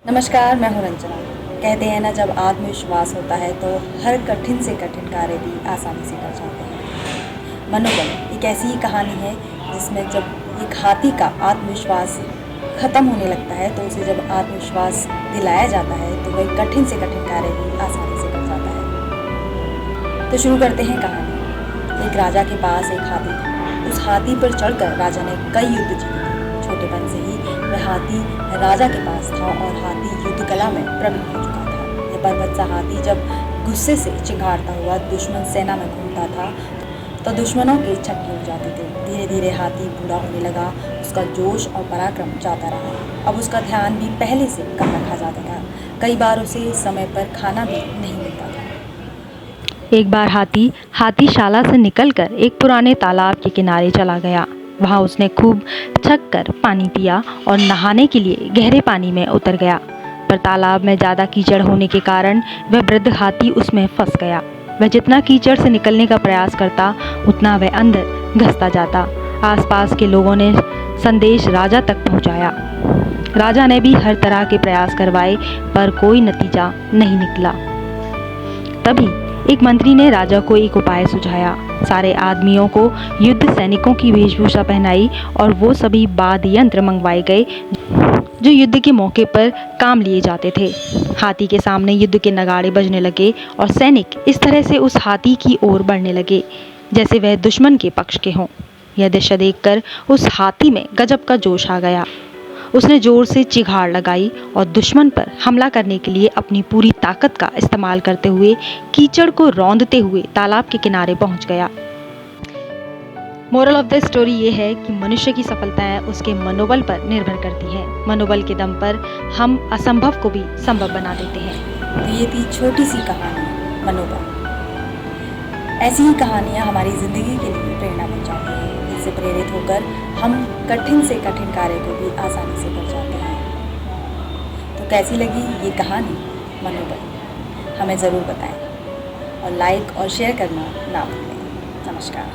नमस्कार, मैं हूँ रंजना। कहते हैं ना, जब आत्मविश्वास होता है तो हर कठिन से कठिन कार्य भी आसानी से कर जाते हैं। मनोबल एक ऐसी ही कहानी है जिसमें जब एक हाथी का आत्मविश्वास ख़त्म होने लगता है तो उसे जब आत्मविश्वास दिलाया जाता है तो वह कठिन से कठिन कार्य भी आसानी से कर जाता है। तो शुरू करते हैं कहानी। एक राजा के पास एक हाथी था। उस हाथी पर चढ़कर राजा ने कई युद्ध जीते थे। छोटेपन से ही वह हाथी राजा के पास था और हाथी युद्ध कला में प्रवीण हो चुका था। यह पर्वत सा हाथी जब गुस्से से चिंगारता हुआ दुश्मन सेना में घूमता था तो दुश्मनों के छक्के उड़ जाते थे। धीरे धीरे हाथी बूढ़ा होने लगा। उसका जोश और पराक्रम जाता रहा। अब उसका ध्यान भी पहले से कम रखा जाता था। कई बार उसे समय पर खाना भी नहीं मिलता था। एक बार हाथी हाथीशाला से निकलकर एक पुराने तालाब के किनारे चला गया। वहाँ उसने खूब थक कर पानी पिया और नहाने के लिए गहरे पानी में उतर गया। पर तालाब में ज़्यादा कीचड़ होने के कारण वह वृद्ध हाथी उसमें फंस गया। वह जितना कीचड़ से निकलने का प्रयास करता उतना वह अंदर घसता जाता। आसपास के लोगों ने संदेश राजा तक पहुँचाया। राजा ने भी हर तरह के प्रयास करवाए पर कोई नतीजा नहीं निकला। तभी एक मंत्री ने राजा को एक उपाय सुझाया। सारे आदमियों को युद्ध सैनिकों की वेशभूषा पहनाई और वो सभी वाद्य यंत्र मंगवाए गए जो युद्ध के मौके पर काम लिए जाते थे। हाथी के सामने युद्ध के नगाड़े बजने लगे और सैनिक इस तरह से उस हाथी की ओर बढ़ने लगे जैसे वह दुश्मन के पक्ष के हों। यह दृश्य देखकर उस हाथी में गजब का जोश आ गया। उसने जोर से चिघाड़ लगाई और दुश्मन पर हमला करने के लिए अपनी पूरी ताकत का इस्तेमाल करते हुए कीचड़ को रौंदते हुए तालाब के किनारे पहुंच गया। मोरल ऑफ द स्टोरी ये है कि मनुष्य की सफलताएं उसके मनोबल पर निर्भर करती है। मनोबल के दम पर हम असंभव को भी संभव बना देते हैं। तो ये थी छोटी सी कहानी, मनोबल। ऐसी ही कहानियाँ हमारी ज़िंदगी के लिए प्रेरणा बन जाती हैं। इससे प्रेरित होकर हम कठिन से कठिन कार्य को भी आसानी से कर जाते हैं। तो कैसी लगी ये कहानी मनोबल, हमें ज़रूर बताएं और लाइक और शेयर करना ना भूलें। नमस्कार।